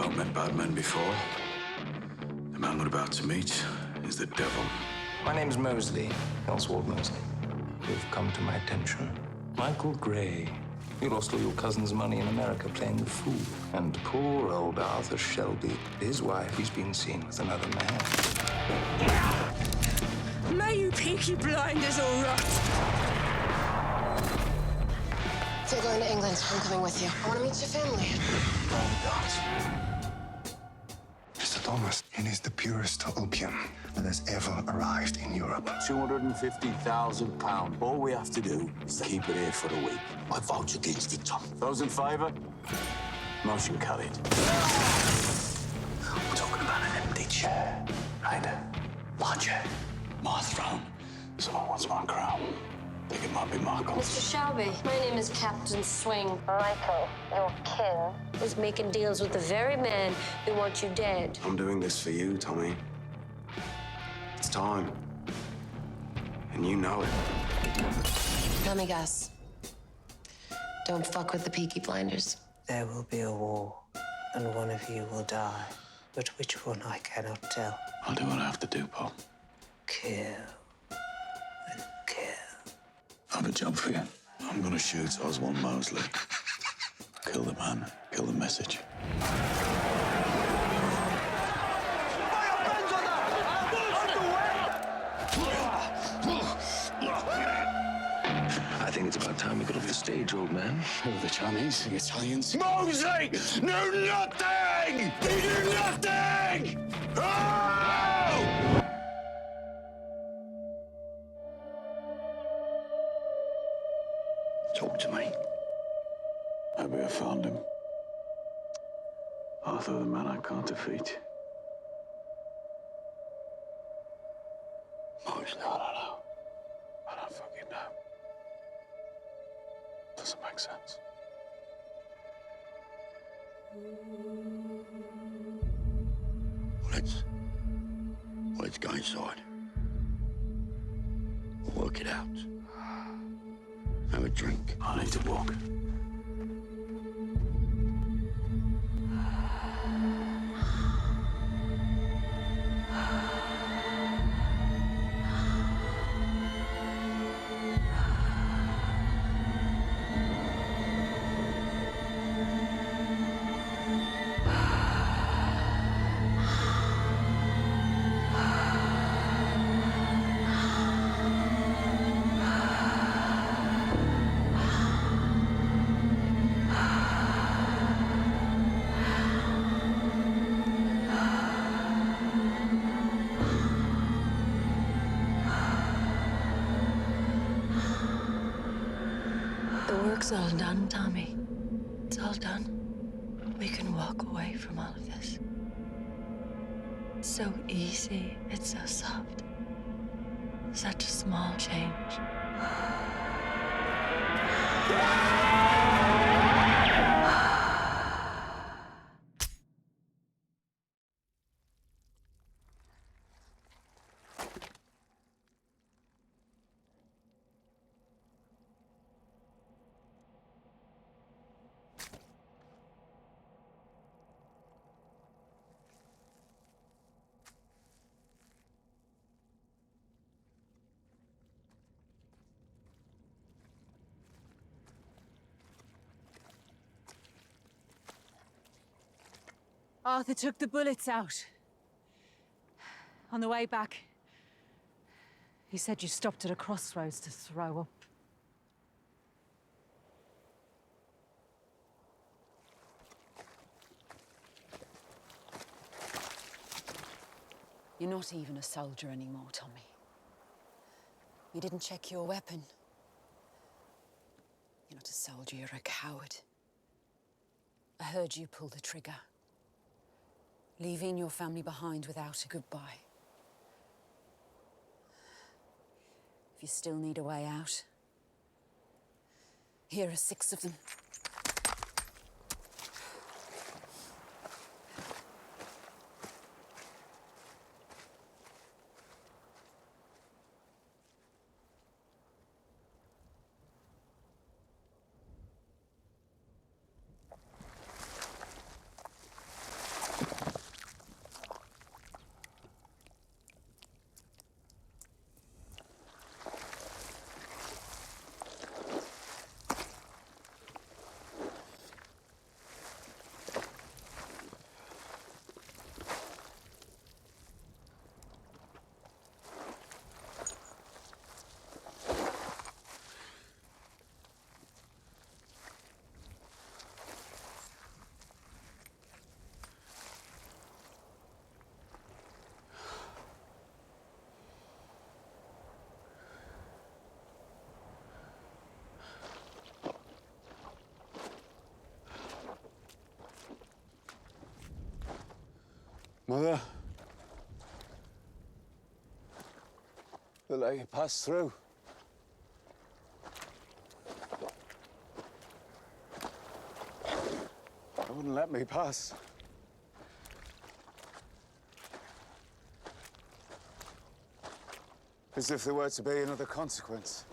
I've met bad men before. The man we're about to meet is the devil. My name's Mosley, Oswald Mosley. You've come to my attention. Michael Gray. You lost all your cousin's money in America playing the fool. And poor old Arthur Shelby, his wife, he's been seen with another man. May you peaky blinders all rot! If you're going to England, I'm coming with you. I want to meet your family. Mr. Thomas, it is the purest opium that has ever arrived in Europe. £250,000. All we have to do is to keep it here for a week. I vouch against it, Tom. Those in favour? Motion carried. We're talking about an empty chair, right? My chair, my throne. Someone wants my crown. Think it might be Michael. Mr. Shelby, my name is Captain Swing. Michael, your kin, is making deals with the very men who want you dead. I'm doing this for you, Tommy. It's time. And you know it. Let me guess. Don't fuck with the Peaky Blinders. There will be a war, and one of you will die. But which one I cannot tell. I'll do what I have to do, Paul. Kill and kill. I have a job for you. I'm gonna shoot Oswald Mosley. Kill the man, kill the message. I think it's about time we got off the stage, old man. Who are the Chinese, the Italians? Mosley! Knew nothing! He knew nothing! Oh! Talk to me. Maybe I found him. Arthur, the man I can't defeat. Mosley, I don't know. I don't fucking know. Doesn't make sense. Let's go inside. We'll work it out. Have a drink. I need to walk. The work's all done, Tommy. It's all done. We can walk away from all of this. It's so easy. It's so soft. Such a small change. Arthur took the bullets out. On the way back, he said you stopped at a crossroads to throw up. You're not even a soldier anymore, Tommy. You didn't check your weapon. You're not a soldier, you're a coward. I heard you pull the trigger, leaving your family behind without a goodbye. If you still need a way out, here are 6 of them. Mother, they'll let you pass through. They wouldn't let me pass. As if there were to be another consequence.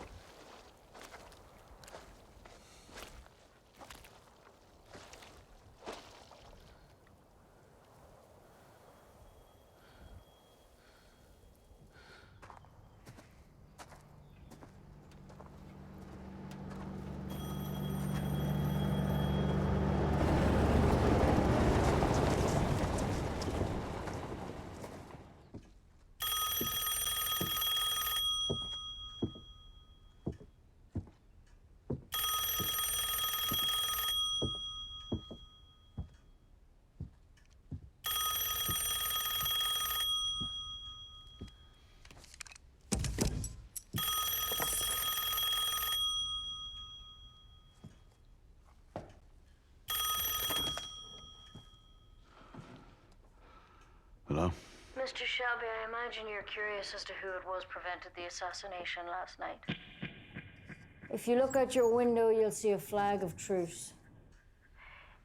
Hello? Mr. Shelby, I imagine you're curious as to who it was prevented the assassination last night. If you look out your window, you'll see a flag of truce.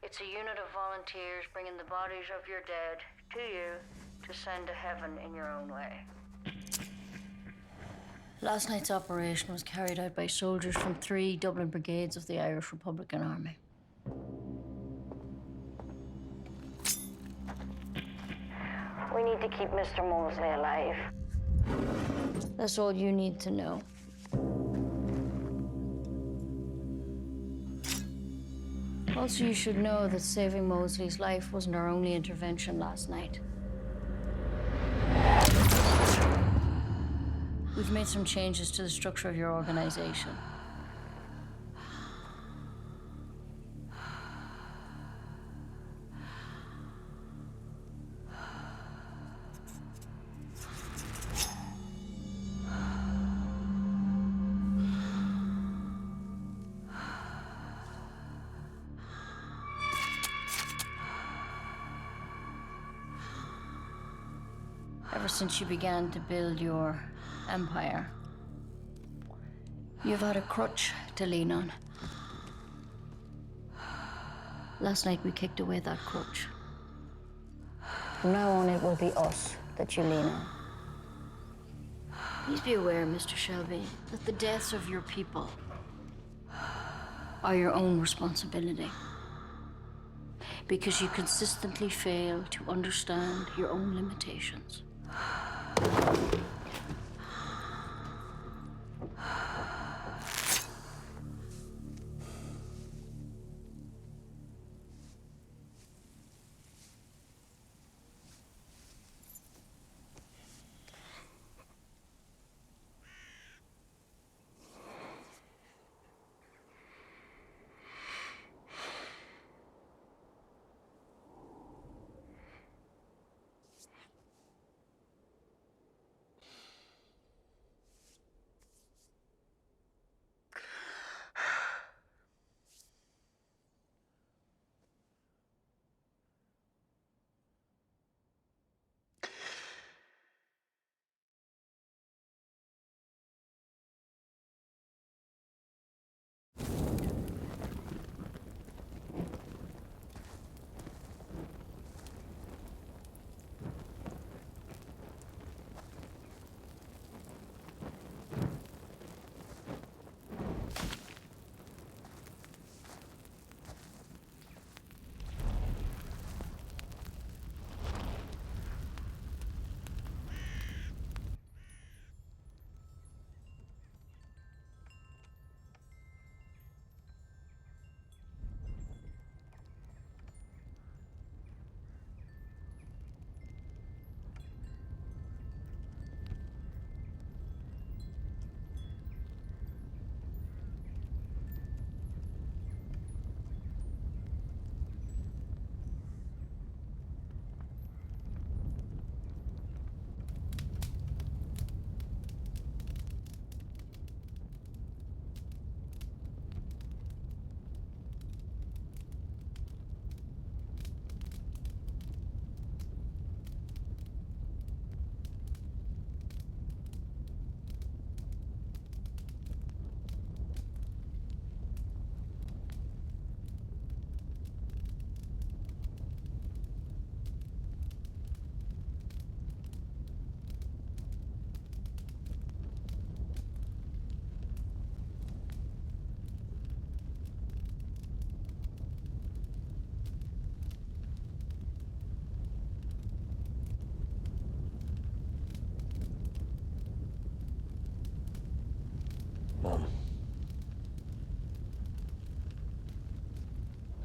It's a unit of volunteers bringing the bodies of your dead to you to send to heaven in your own way. Last night's operation was carried out by soldiers from 3 Dublin brigades of the Irish Republican Army. We need to keep Mr. Mosley alive. That's all you need to know. Also, you should know that saving Mosley's life wasn't our only intervention last night. We've made some changes to the structure of your organization. Ever since you began to build your empire, you've had a crutch to lean on. Last night we kicked away that crutch. From now on, it will be us that you lean on. Please be aware, Mr. Shelby, that the deaths of your people are your own responsibility. Because you consistently fail to understand your own limitations.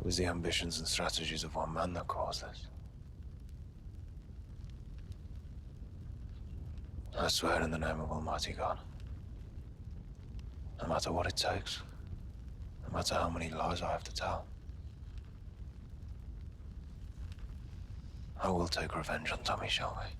It was the ambitions and strategies of one man that caused this. I swear in the name of Almighty God, no matter what it takes, no matter how many lies I have to tell, I will take revenge on Tommy Shelby.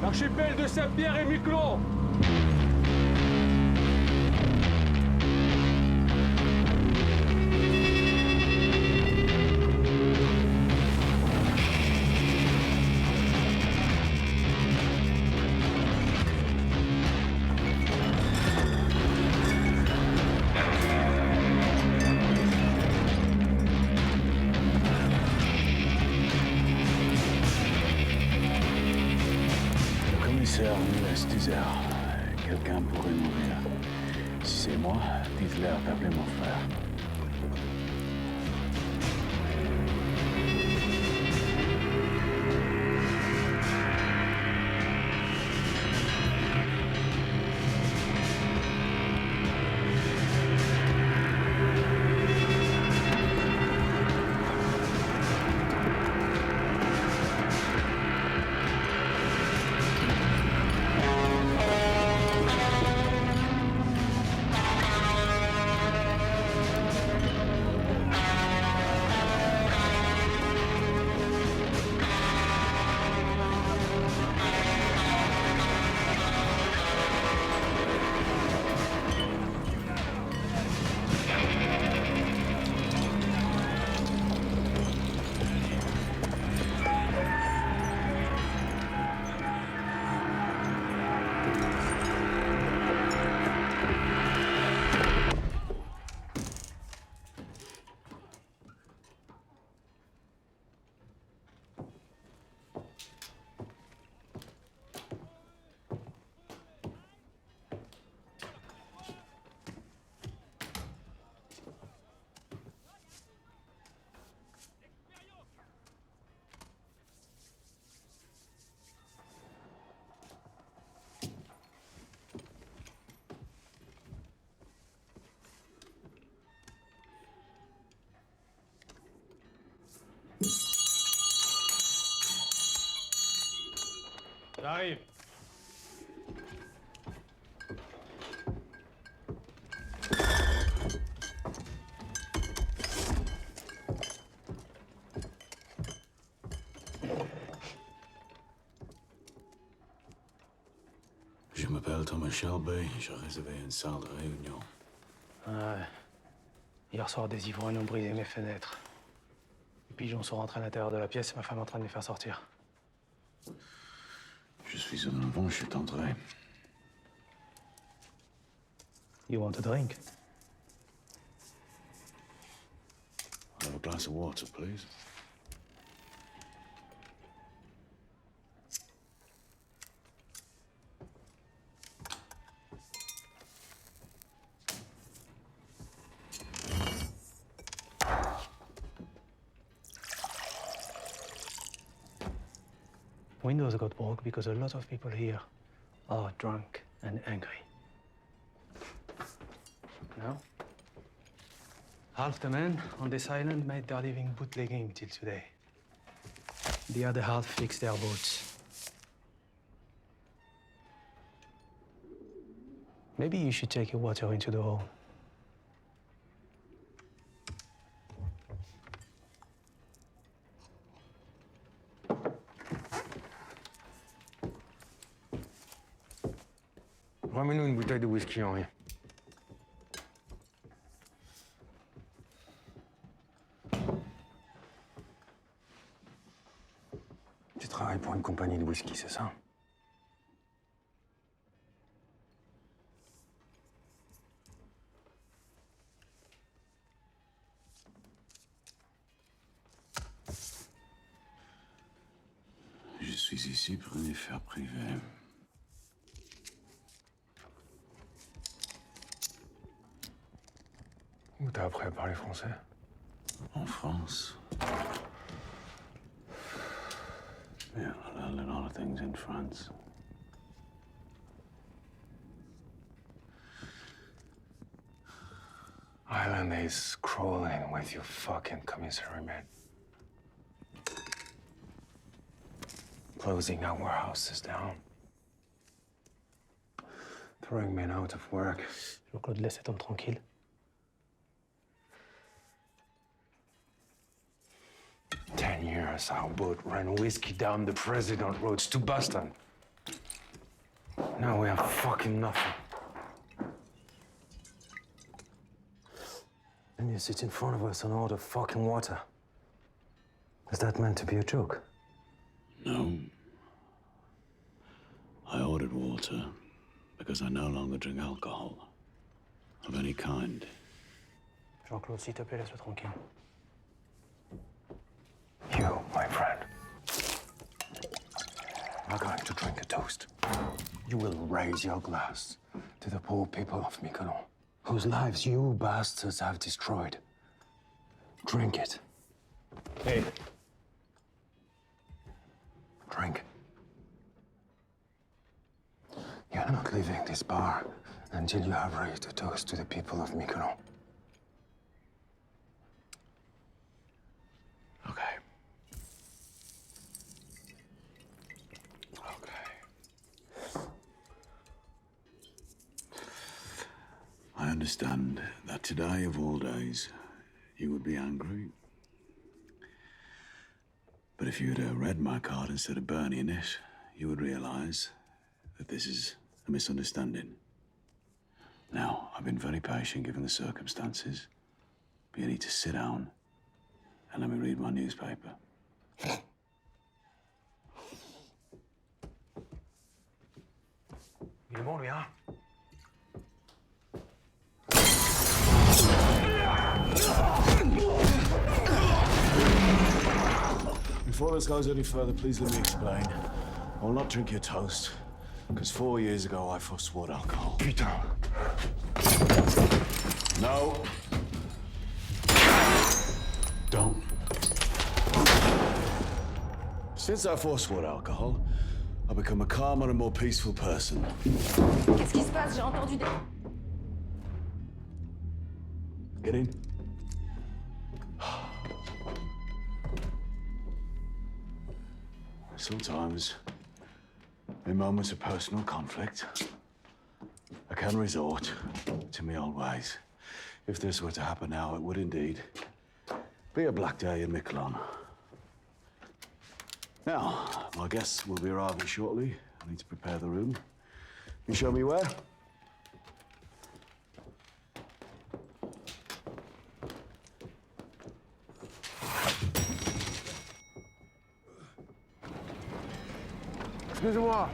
L'archipel de Saint-Pierre et Miquelon. Quelqu'un pourrait mourir. Si c'est moi, dites-leur d'appeler mon frère. J'arrive. Je m'appelle Thomas Shelby, j'ai réservé une salle de réunion. Ouais. Hier soir, des ivrognes ont brisé mes fenêtres. Les pigeons sont rentrés à l'intérieur de la pièce et ma femme est en train de les faire sortir. Je suis un enfant, je suis entré. You want a drink? I'll have a glass of water, please. Windows got broke because a lot of people here are drunk and angry. Now, half the men on this island made their living bootlegging till today. The other half fixed their boats. Maybe you should take your water into the hall. Ramène-nous une bouteille de whisky, Henri. Tu travailles pour une compagnie de whisky, c'est ça? Je suis ici pour une affaire privée. Où t'as appris à parler français? En France. Yeah, I learned a lot of things in France. Island is crawling with your fucking commissary men. Closing our warehouses down. Throwing men out of work. Jean-Claude, laisse cet homme tranquille. Years, our boat ran whiskey down the President roads to Boston. Now we have fucking nothing. And you sit in front of us and order fucking water. Is that meant to be a joke? No. I ordered water because I no longer drink alcohol of any kind. Jean-Claude, s'il te plaît, laisse-le tranquille. You, my friend, are going to drink a toast. You will raise your glass to the poor people of Mykonos, whose lives you bastards have destroyed. Drink it. Hey. Drink. You're not leaving this bar until you have raised a toast to the people of Mykonos. Okay. I understand that today, of all days, you would be angry. But if you had read my card instead of burning it, you would realize that this is a misunderstanding. Now, I've been very patient given the circumstances, but you need to sit down and let me read my newspaper. Il est bon, lui, hein? Before this goes any further, please let me explain. I will not drink your toast, because 4 years ago I forswore alcohol. Putain. No. Don't. Since I forswore alcohol, I've become a calmer and more peaceful person. Qu'est-ce qui se passe? J'ai entendu des... Get in. Sometimes In moments of personal conflict, I can resort to my old ways. If this were to happen now, it would indeed be a black day in Miquelon. Now, my guests will be arriving shortly. I need to prepare the room. You show me where? Excusez-moi.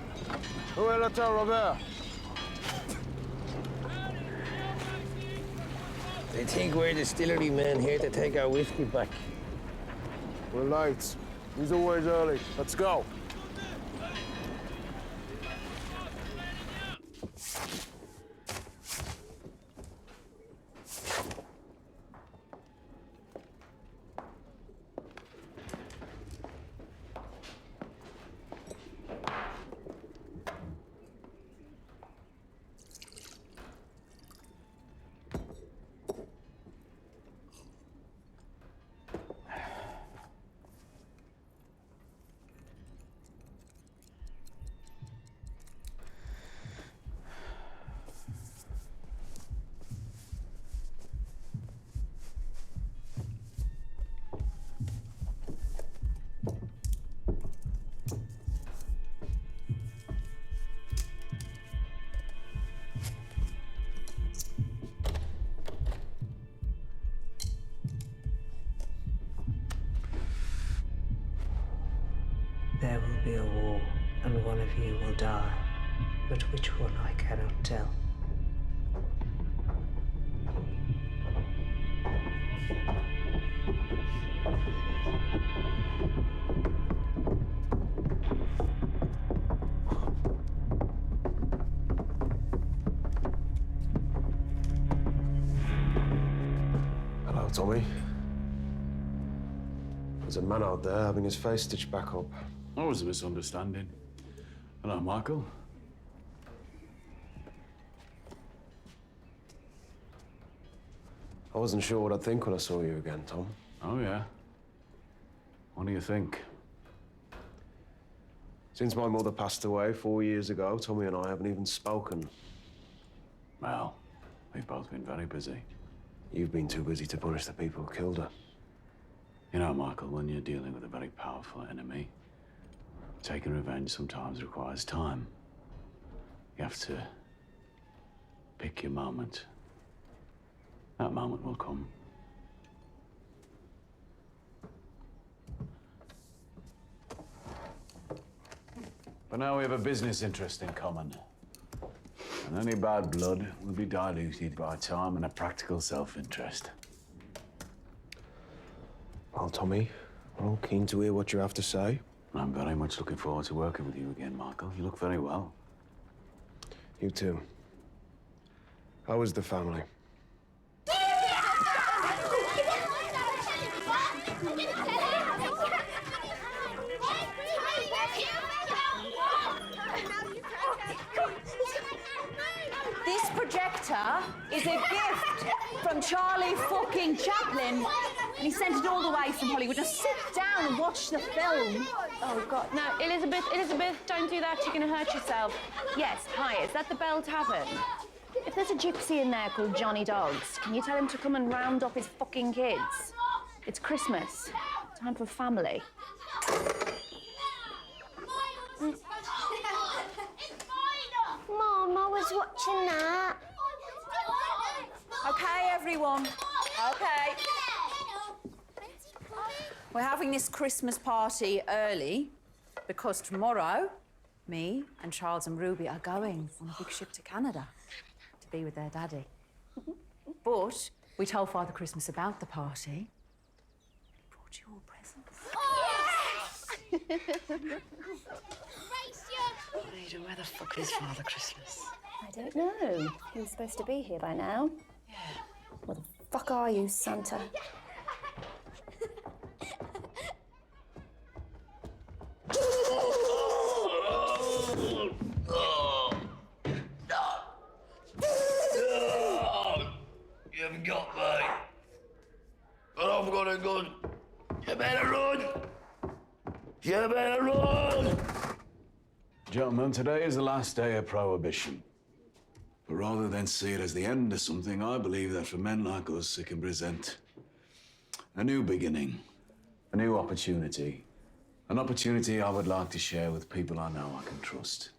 Où est l'hôtel Robert? They think we're distillery men here to take our whiskey back. We're late. He's always early. Let's go. There will be a war, and one of you will die. But which one I cannot tell. Hello, Tommy. There's a man out there having his face stitched back up. That was a misunderstanding. Hello, Michael. I wasn't sure what I'd think when I saw you again, Tom. Oh, yeah? What do you think? Since my mother passed away 4 years ago, Tommy and I haven't even spoken. Well, we've both been very busy. You've been too busy to punish the people who killed her. You know, Michael, when you're dealing with a very powerful enemy, taking revenge sometimes requires time. You have to pick your moment. That moment will come. But now we have a business interest in common. And any bad blood will be diluted by time and a practical self-interest. Well, Tommy, I'm keen to hear what you have to say. I'm very much looking forward to working with you again, Michael. You look very well. You too. How is the family? This projector is a gift from Charlie fucking Chaplin. And he sent it all the way from Hollywood. Just sit down and watch the film. Oh, God. No, Elizabeth, don't do that. You're going to hurt yourself. Yes, hi, is that the Bell Tavern? If there's a gypsy in there called Johnny Dogs, can you tell him to come and round up his fucking kids? It's Christmas. Time for family. Mom, I was watching that. Okay, everyone. Okay. We're having this Christmas party early because tomorrow, me and Charles and Ruby are going on a big ship to Canada to be with their daddy. But we told Father Christmas about the party. He brought you all presents. Ada, where the fuck is Father Christmas? I don't know. He was supposed to be here by now. Yeah. Where the fuck are you, Santa? You haven't got me. But I've got a gun. You better run. You better run. Gentlemen, today is the last day of Prohibition. But rather than see it as the end of something, I believe that for men like us, it can present a new beginning, a new opportunity. An opportunity I would like to share with people I know I can trust.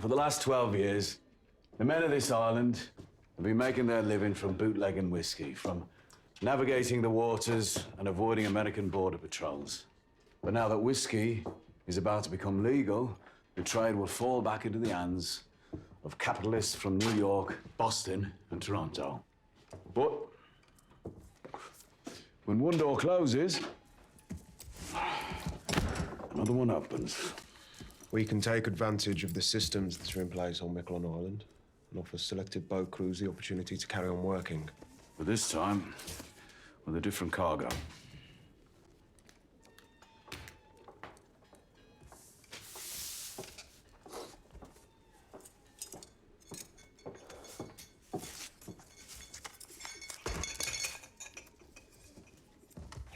For the last 12 years, the men of this island have been making their living from bootlegging whiskey, from navigating the waters and avoiding American border patrols. But now that whiskey is about to become legal, the trade will fall back into the hands of capitalists from New York, Boston, and Toronto. But when one door closes, another one opens. We can take advantage of the systems that are in place on Miquelon Island and offer selected boat crews the opportunity to carry on working. But this time, with a different cargo.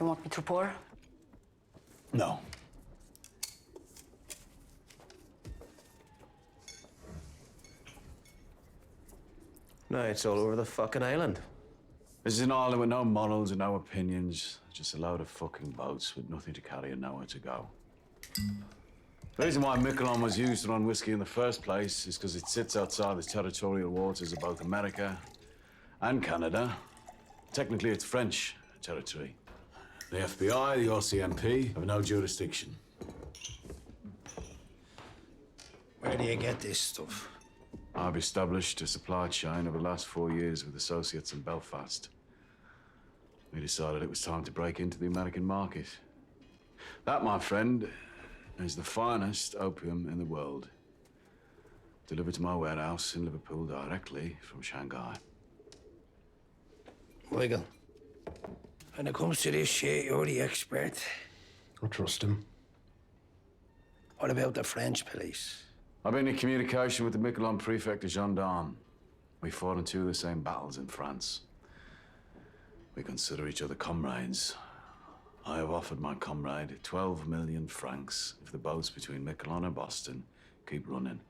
You want me to pour? No. No, it's all over the fucking island. This is an island with no morals and no opinions. Just a load of fucking boats with nothing to carry and nowhere to go. The reason why Miquelon was used to run whiskey in the first place is because it sits outside the territorial waters of both America and Canada. Technically, it's French territory. The FBI, the RCMP have no jurisdiction. Where do you get this stuff? I've established a supply chain over the last 4 years with associates in Belfast. We decided it was time to break into the American market. That, my friend, is the finest opium in the world. Delivered to my warehouse in Liverpool directly from Shanghai. Wiggle. When it comes to this shit, you're the expert. I trust him. What about the French police? I've been in communication with the Miquelon prefect of gendarmes. We fought in 2 of the same battles in France. We consider each other comrades. I have offered my comrade 12 million francs if the boats between Miquelon and Boston keep running.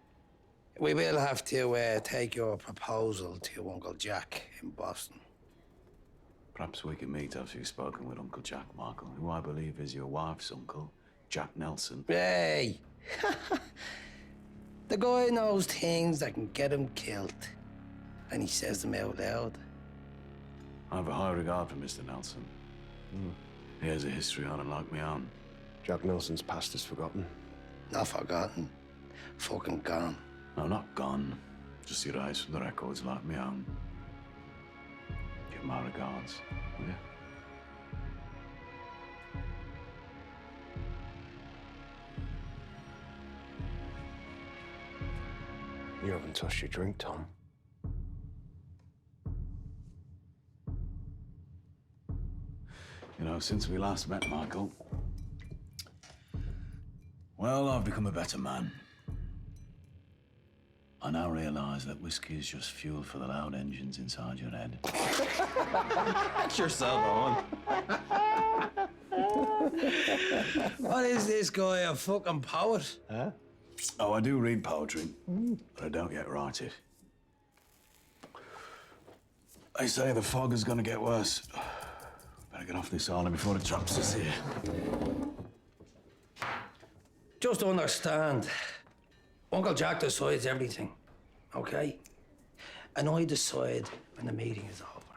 We will have to take your proposal to your Uncle Jack in Boston. Perhaps we can meet after you've spoken with Uncle Jack, Michael, who I believe is your wife's uncle, Jack Nelson. Hey! The guy knows things that can get him killed, and he says them out loud. I have a high regard for Mr. Nelson. He has a history on and like me on. Jack Nelson's past is forgotten. Not forgotten. Fucking gone. No, not gone. Just erased from the records like me own. Give my regards, will you? You haven't touched your drink, Tom. You know, since we last met, Michael, well, I've become a better man. I now realize that whiskey is just fuel for the loud engines inside your head. Get yourself on. What is this guy, a fucking poet? Huh? Oh, I do read poetry, but I don't yet write it. They say the fog is gonna get worse. Better get off this island before it drops us here. Just understand, Uncle Jack decides everything, okay? And I decide when the meeting is over.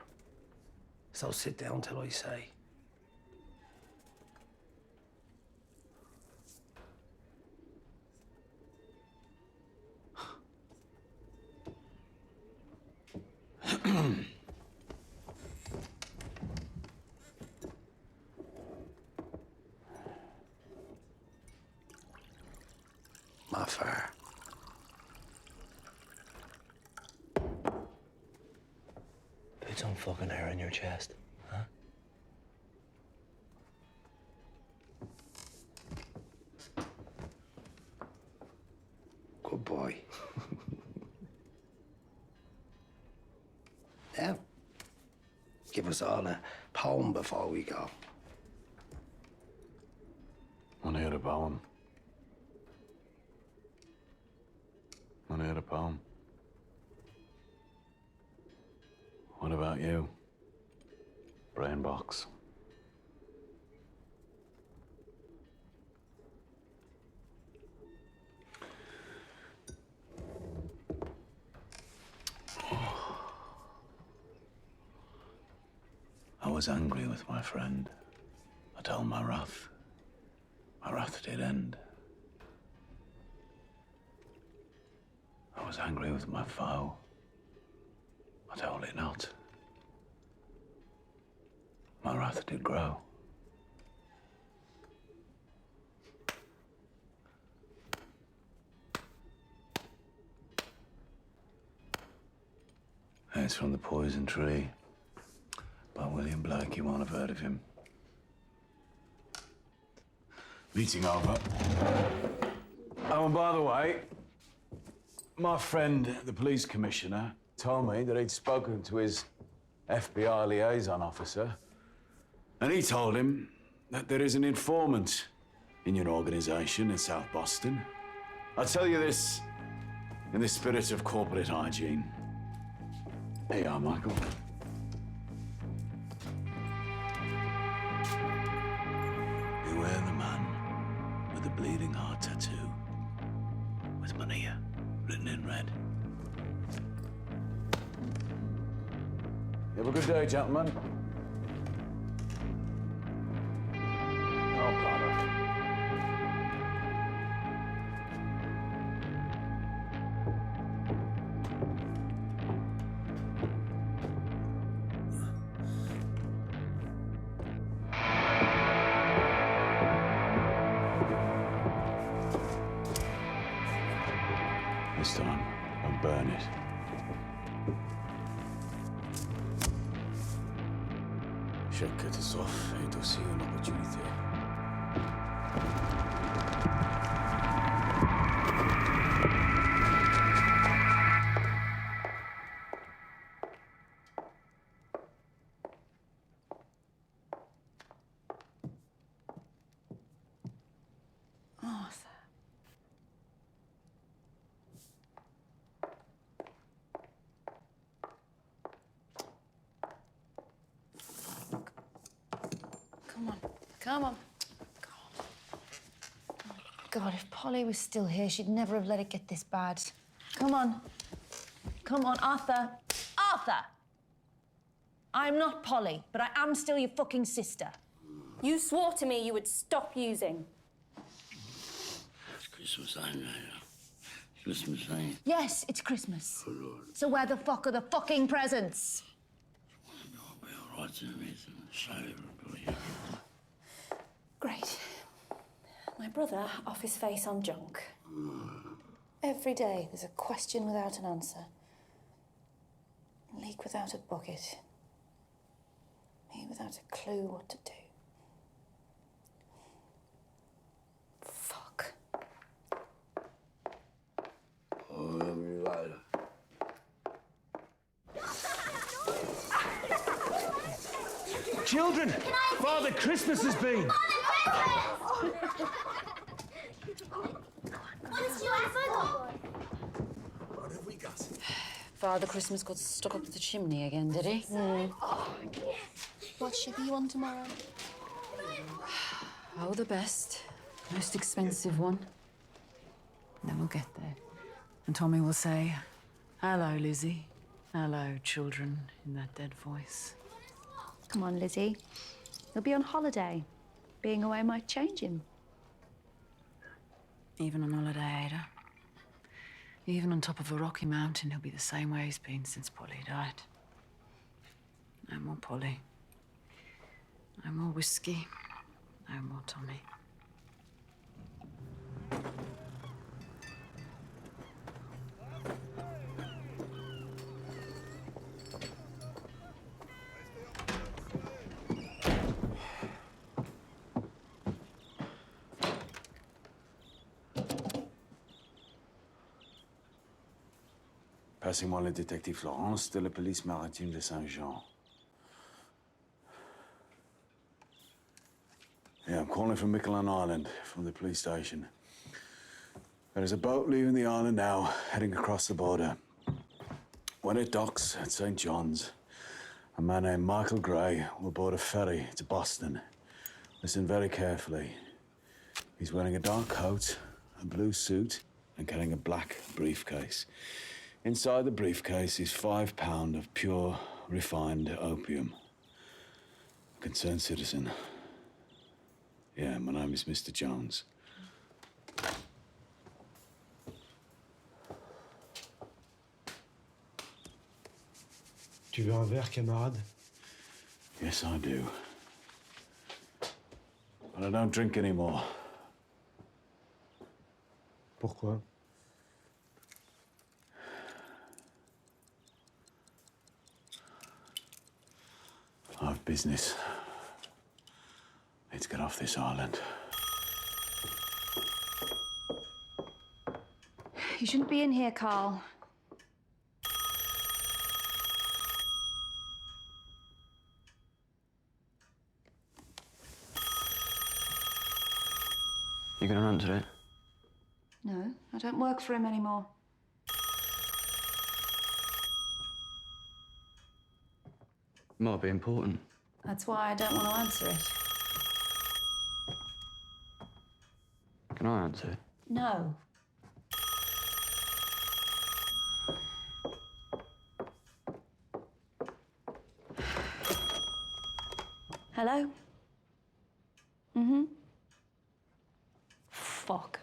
So sit down till I say. My fire. Put some fucking hair on your chest, huh? Good boy. Now, give us all a poem before we go. Want to hear a poem? had a poem. What about you? Brain box. I was angry with my friend. I told my wrath. My wrath did end. I was angry with my foe. I told it not. My wrath did grow. It's from The Poison Tree by William Blake. You won't have heard of him. Meeting over. Oh, and by the way, my friend, the police commissioner, told me that he'd spoken to his FBI liaison officer, and he told him that there is an informant in your organization in South Boston. I'll tell you this in the spirit of corporate hygiene. Here you are, Michael. Beware the man with the bleeding heart tattoo, with Mania written in red. You have a good day, gentlemen. Oh, brother. This time, I'll burn it. Chaque catastrophe est aussi une opportunité. Arthur. Come on. Come on. God, if Polly was still here, she'd never have let it get this bad. Come on. Come on, Arthur. Arthur! I'm not Polly, but I am still your fucking sister. You swore to me you would stop using. It's Christmas time now. Christmas time. Yes, it's Christmas. So where the fuck are the fucking presents? What's in it? Sorry, everybody. Great. My brother off his face on junk. Every day there's a question without an answer. A leak without a bucket. Me without a clue what to do. Fuck. Oh, everybody. Children, Father Christmas has been. What have we got? Father Christmas got stuck up the chimney again, did he? What ship are you on tomorrow? Oh, the best. Most expensive one. Then we'll get there. And Tommy will say, "Hello, Lizzie. Hello, children," in that dead voice. Come on, Lizzie. He'll be on holiday. Being away might change him. Even on holiday, Ada. Even on top of a rocky mountain, he'll be the same way he's been since Polly died. No more Polly. No more whiskey. No more Tommy. Passez-moi le détective Florence de la police maritime de Saint-Jean. Yeah, I'm calling from Miquelon Island, from the police station. There is a boat leaving the island now, heading across the border. When it docks at St. John's, a man named Michael Gray will board a ferry to Boston. Listen very carefully. He's wearing a dark coat, a blue suit, and carrying a black briefcase. Inside the briefcase is £5 of pure, refined opium. A concerned citizen. Yeah, my name is Mr. Jones. Tu veux un verre, camarade? Yes, I do. But I don't drink anymore. Pourquoi? I have business. Need to get off this island. You shouldn't be in here, Carl. You gonna answer it? No, I don't work for him anymore. Might be important. That's why I don't want to answer it. Can I answer it? No. Hello? Mm-hmm. Fuck.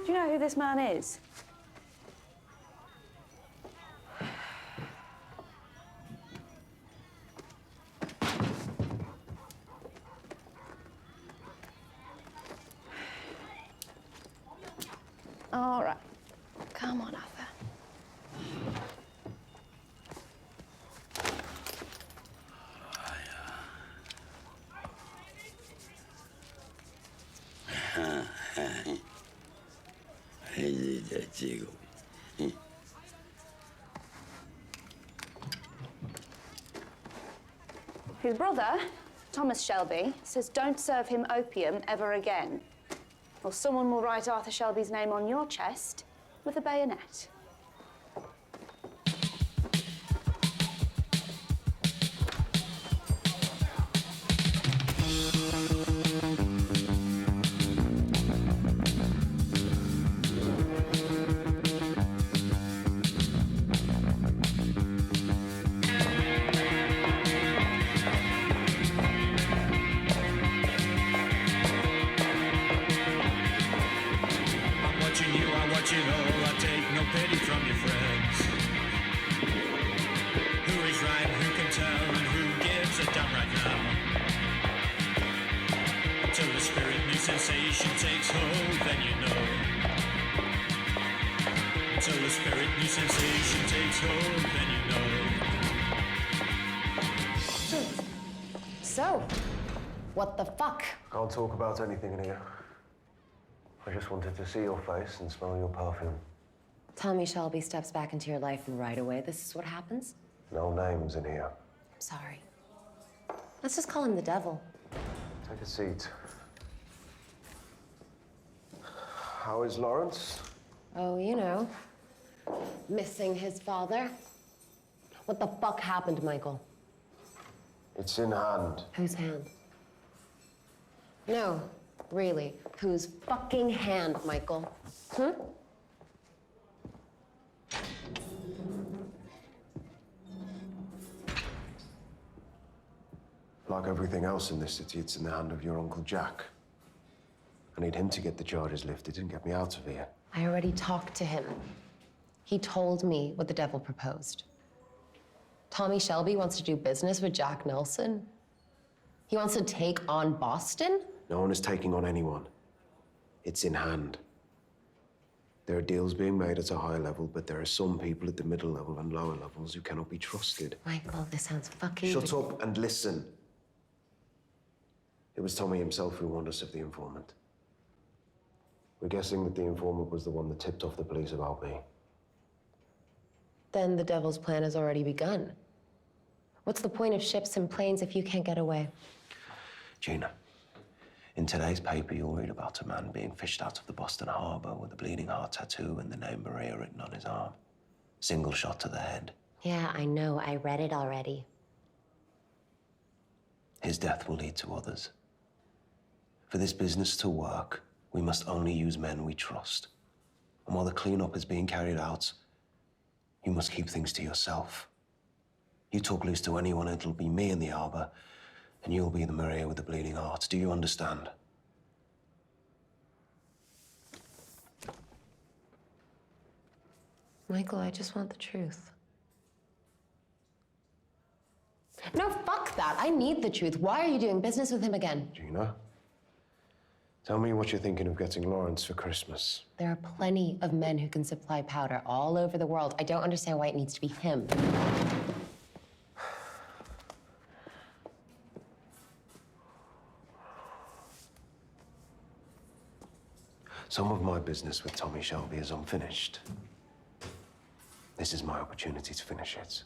Do you know who this man is? All right. Come on, Arthur. His brother, Thomas Shelby, says don't serve him opium ever again, or someone will write Arthur Shelby's name on your chest with a bayonet. Sensation takes hold, then you know. Until the spirit new sensation takes hold, then you know. So, what the fuck? Can't talk about anything in here. I just wanted to see your face and smell your perfume. Tommy Shelby steps back into your life and right away this is what happens? No names in here. I'm sorry. Let's just call him the devil. Take a seat. How is Lawrence? Oh, you know, missing his father. What the fuck happened, Michael? It's in hand. Whose hand? No, really, whose fucking hand, Michael? Like everything else in this city, it's in the hand of your Uncle Jack. I need him to get the charges lifted and get me out of here. I already talked to him. He told me what the devil proposed. Tommy Shelby wants to do business with Jack Nelson. He wants to take on Boston? No one is taking on anyone. It's in hand. There are deals being made at a high level, but there are some people at the middle level and lower levels who cannot be trusted. Michael, this sounds fucking... Shut up and listen. It was Tommy himself who warned us of the informant. We're guessing that the informant was the one that tipped off the police about me. Then the devil's plan has already begun. What's the point of ships and planes if you can't get away? Gina, in today's paper, you'll read about a man being fished out of the Boston Harbor with a bleeding heart tattoo and the name Maria written on his arm. Single shot to the head. Yeah, I know. I read it already. His death will lead to others. For this business to work, we must only use men we trust. And while the cleanup is being carried out, you must keep things to yourself. You talk loose to anyone, it'll be me in the harbor, and you'll be the Maria with the bleeding heart. Do you understand? Michael, I just want the truth. No, fuck that. I need the truth. Why are you doing business with him again? Gina, tell me what you're thinking of getting Lawrence for Christmas. There are plenty of men who can supply powder all over the world. I don't understand why it needs to be him. Some of my business with Tommy Shelby is unfinished. This is my opportunity to finish it.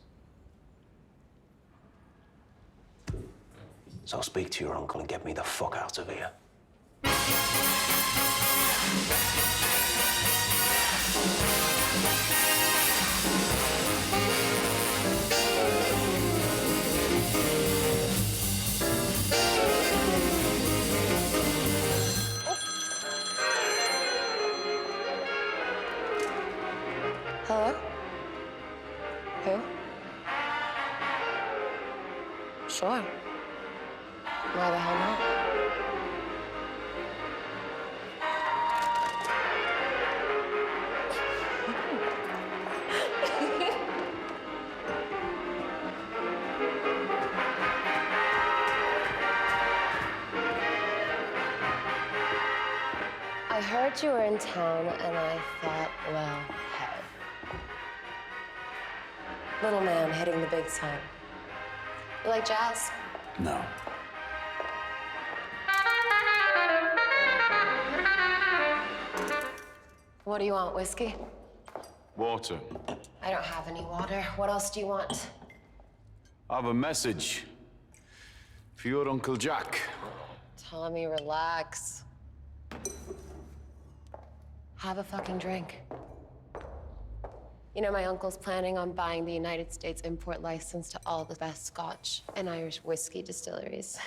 So speak to your uncle and get me the fuck out of here. Hello? Who? Sure. Why the hell not? I heard you were in town, and I thought, well, hey. Little man hitting the big time. You like jazz? No. What do you want, whiskey? Water. I don't have any water. What else do you want? I have a message for your Uncle Jack. Tommy, relax. Have a fucking drink. You know, my uncle's planning on buying the United States import license to all the best Scotch and Irish whiskey distilleries.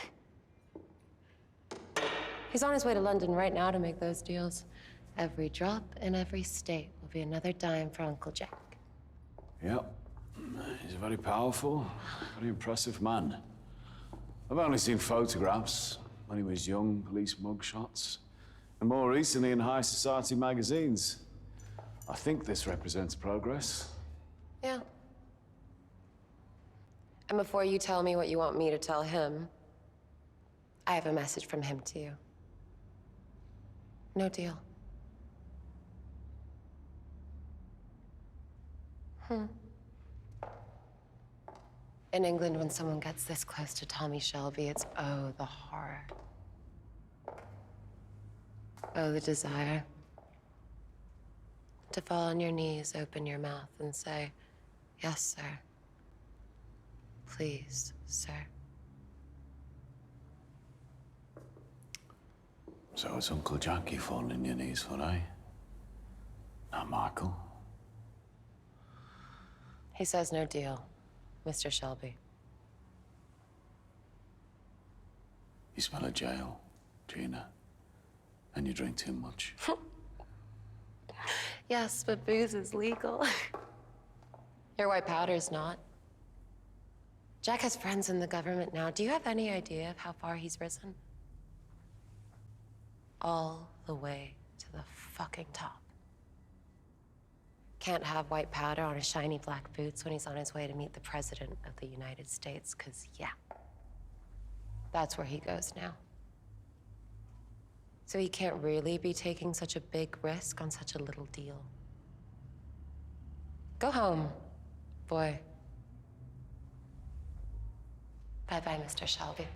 He's on his way to London right now to make those deals. Every drop in every state will be another dime for Uncle Jack. Yep. He's a very powerful, very impressive man. I've only seen photographs when he was young, police mugshots, and more recently in high society magazines. I think this represents progress. Yeah. And before you tell me what you want me to tell him, I have a message from him to you. No deal. In England, when someone gets this close to Tommy Shelby, it's, oh, the horror. Oh, the desire. To fall on your knees, open your mouth, and say, yes, sir. Please, sir. So it's Uncle Jack you fall on your knees for, eh? Not Michael. He says no deal, Mr. Shelby. You smell of jail, Gina. And you drink too much. Yes, but booze is legal. Your white powder's not. Jack has friends in the government now. Do you have any idea of how far he's risen? All the way to the fucking top. Can't have white powder on his shiny black boots when he's on his way to meet the President of the United States, 'cause yeah, that's where he goes now. So he can't really be taking such a big risk on such a little deal. Go home, boy. Bye-bye, Mr. Shelby.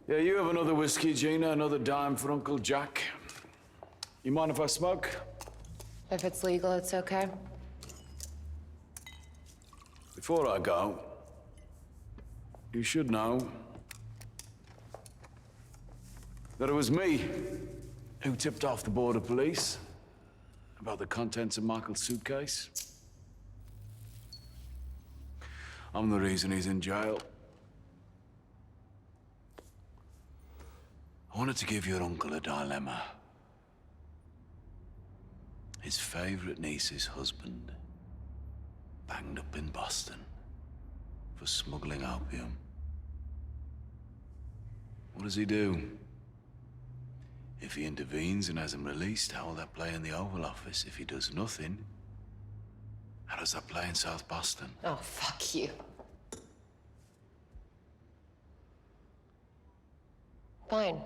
Yeah, you have another whiskey, Gina, another dime for Uncle Jack. You mind if I smoke? If it's legal, it's okay. Before I go, you should know that it was me who tipped off the border police about the contents of Michael's suitcase. I'm the reason he's in jail. I wanted to give your uncle a dilemma. His favorite niece's husband banged up in Boston for smuggling opium. What does he do? If he intervenes and has him released, how will that play in the Oval Office? If he does nothing, how does that play in South Boston? Oh, fuck you. Fine.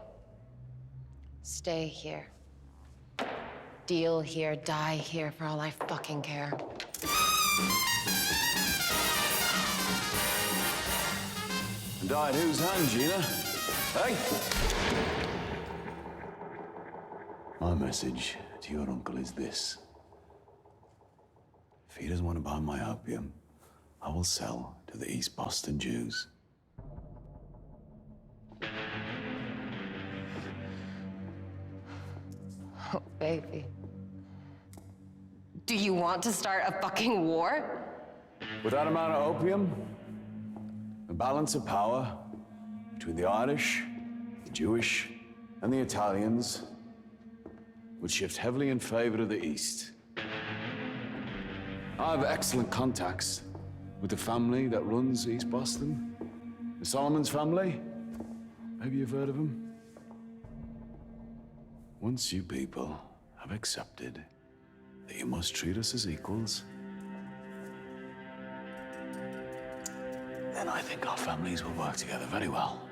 Stay here. Deal here, die here, for all I fucking care. And died whose hand, Gina? Hey? My message to your uncle is this. If he doesn't want to buy my opium, I will sell to the East Boston Jews. Oh, baby. Do you want to start a fucking war? With that amount of opium, the balance of power between the Irish, the Jewish, and the Italians would shift heavily in favor of the East. I have excellent contacts with the family that runs East Boston. The Solomons family. Maybe you've heard of them. Once you people have accepted that you must treat us as equals, then I think our families will work together very well.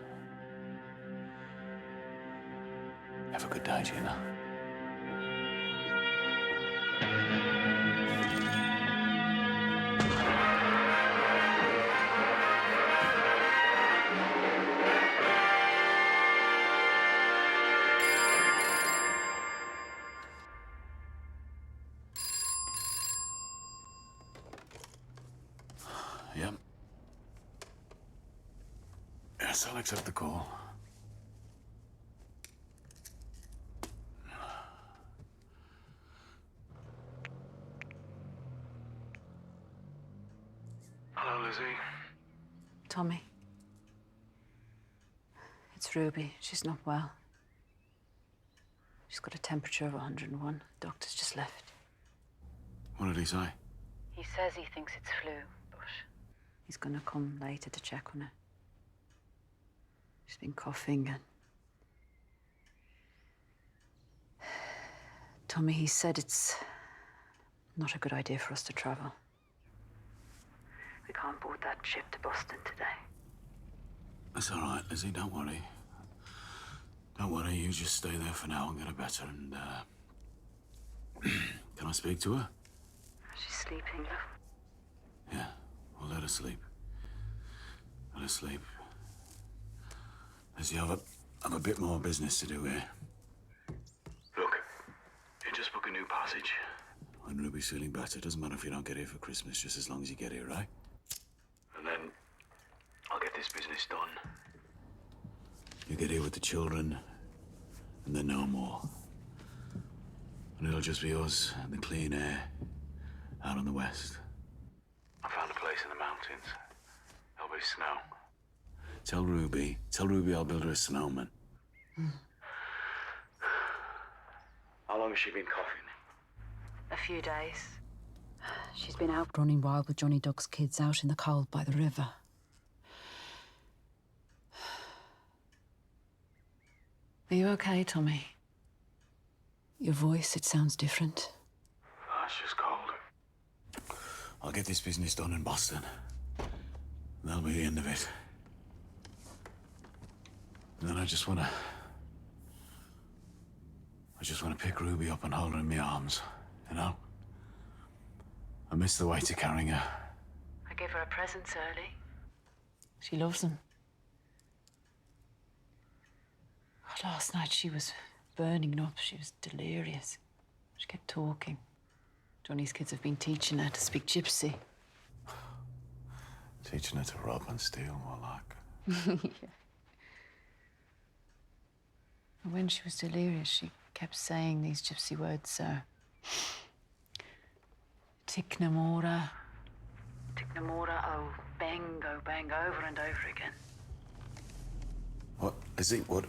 Have a good day, Gina. Yep. Yes, I'll accept the call. Hello, Lizzie. Tommy. It's Ruby. She's not well. She's got a temperature of 101. Doctor's just left. What did he say? He says he thinks it's flu, but he's gonna come later to check on her. She's been coughing and... Tommy, he said it's not a good idea for us to travel. We can't board that ship to Boston today. That's all right, Lizzie. Don't worry. Don't worry. You just stay there for now and get her better. And can I speak to her? She's sleeping. Yeah. Well, let her sleep. Let her sleep. Lizzie, I've a bit more business to do here. Look, you just book a new passage. When Ruby's feeling better, it doesn't matter if you don't get here for Christmas, just as long as you get here, right? And then I'll get this business done. You get here with the children, and then no more. And it'll just be us and the clean air out on the west. I found a place in the mountains. There'll be snow. Tell Ruby I'll build her a snowman. How long has she been coughing? A few days. She's been out running wild with Johnny Duck's kids out in the cold by the river. Are you okay, Tommy? Your voice, it sounds different. Oh, it's just cold. I'll get this business done in Boston. That'll be the end of it. And then I just wanna pick Ruby up and hold her in my arms, you know? I miss the weight of carrying her. I gave her a present early. She loves them. Last night she was burning up. She was delirious. She kept talking. Johnny's kids have been teaching her to speak gypsy. Teaching her to rob and steal, more like. Yeah. And when she was delirious, she kept saying these gypsy words, Tiknamora, oh bang, over and over again. What? Lizzie, what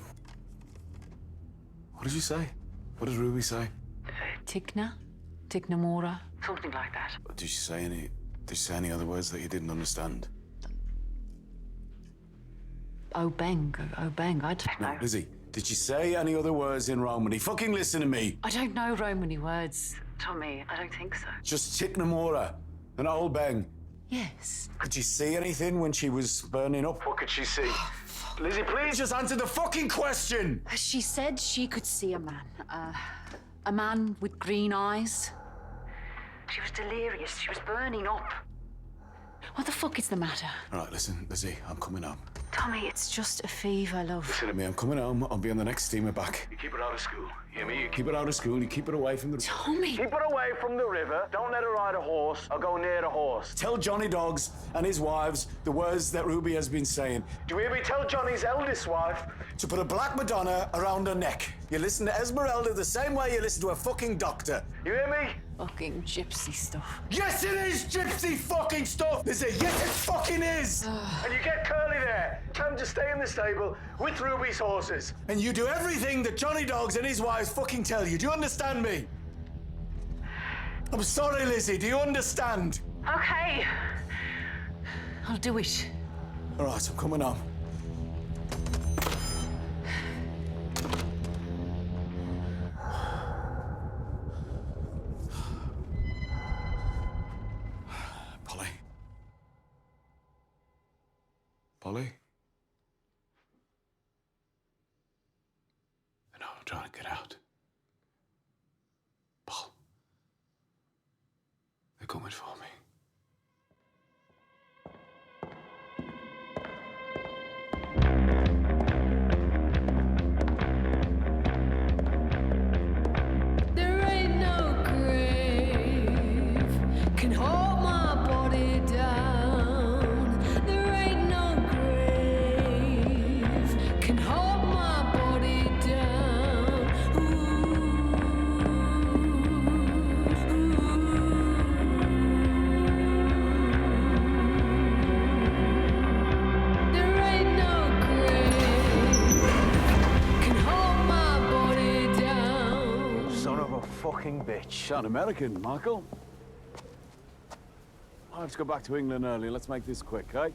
did you say? What did Ruby say? Tiknamora, something like that. Did she say any other words that you didn't understand? Oh bang, I don't know. No, Lizzie, did she say any other words in Romany? Fucking listen to me. I don't know Romany words, Tommy. I don't think so. Just Tiknamora, an old bang. Yes. Did you see anything when she was burning up? What could she see? Lizzie, please just answer the fucking question! She said she could see a man with green eyes. She was delirious. She was burning up. What the fuck is the matter? All right, listen, Lizzie, I'm coming home. Tommy, it's just a fever, love. Listen to me, I'm coming home. I'll be on the next steamer back. You keep her out of school. You hear me? You keep her out of school. You keep her away from the... Tommy! Keep her away from the river. Don't let her ride a horse or go near a horse. Tell Johnny Dogs and his wives the words that Ruby has been saying. Do you hear me? Tell Johnny's eldest wife to put a black Madonna around her neck. You listen to Esmeralda the same way you listen to a fucking doctor. You hear me? Fucking gypsy stuff. Yes, it is gypsy fucking stuff! Is it? Yes, it fucking is! And you get Curly there. Tell him to stay in the stable with Ruby's horses. And you do everything that Johnny Dogs and his wives fucking tell you. Do you understand me? I'm sorry, Lizzie. Do you understand? Okay. I'll do it. All right, I'm coming home. Polly? No, I'm trying to get out. Paul. They're coming for me. There ain't no grave can hold my body down. There ain't no grave can hold my body down. There ain't no grave can hold my body down. Son of a fucking bitch. Sound American, Michael. Let's go back to England early. Let's make this quick, eh?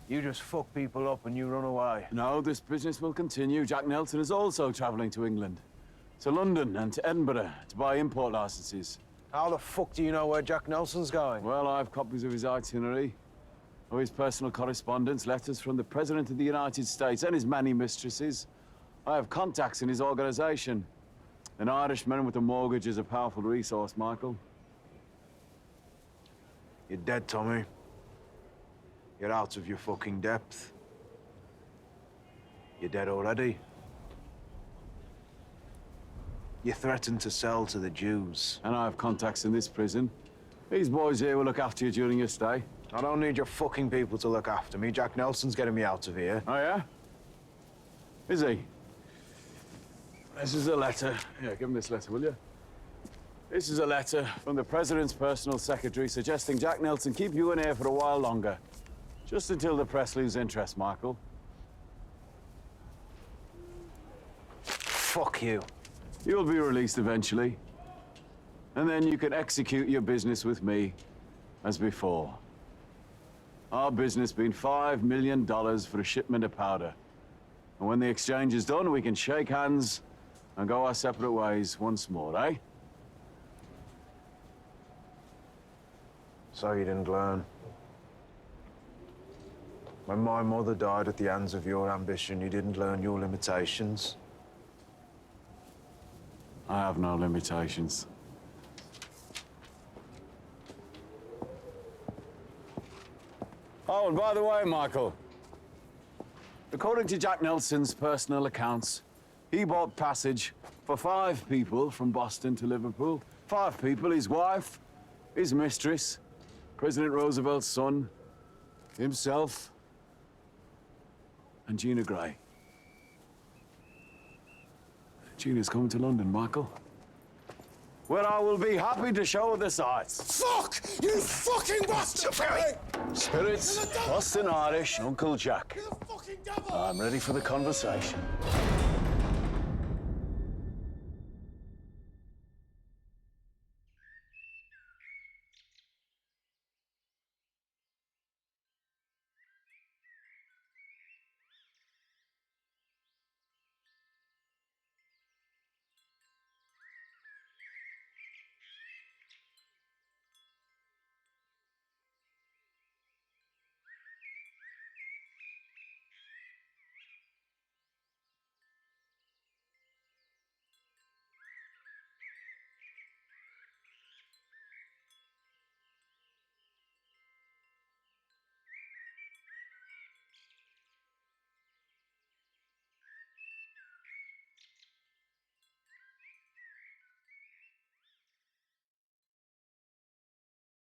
You just fuck people up and you run away. No, this business will continue. Jack Nelson is also travelling to England, to London and to Edinburgh to buy import licenses. How the fuck do you know where Jack Nelson's going? Well, I have copies of his itinerary, of his personal correspondence, letters from the President of the United States and his many mistresses. I have contacts in his organisation. An Irishman with a mortgage is a powerful resource, Michael. You're dead, Tommy. You're out of your fucking depth. You're dead already. You threatened to sell to the Jews. And I have contacts in this prison. These boys here will look after you during your stay. I don't need your fucking people to look after me. Jack Nelson's getting me out of here. Oh, yeah? Is he? This is a letter. Yeah, give him this letter, will you? This is a letter from the President's personal secretary suggesting Jack Nelson keep you in here for a while longer. Just until the press lose interest, Michael. Fuck you. You'll be released eventually. And then you can execute your business with me as before. Our business being $5 million for a shipment of powder. And when the exchange is done, we can shake hands and go our separate ways once more, eh? So you didn't learn. When my mother died at the hands of your ambition, you didn't learn your limitations. I have no limitations. Oh, and by the way, Michael, according to Jack Nelson's personal accounts, he bought passage for 5 people from Boston to Liverpool. 5 people, his wife, his mistress, President Roosevelt's son, himself, and Gina Gray. Gina's coming to London, Michael, where I will be happy to show her the sights. Fuck! You fucking bastard! Spirits, Boston Irish, Uncle Jack. I'm ready for the conversation.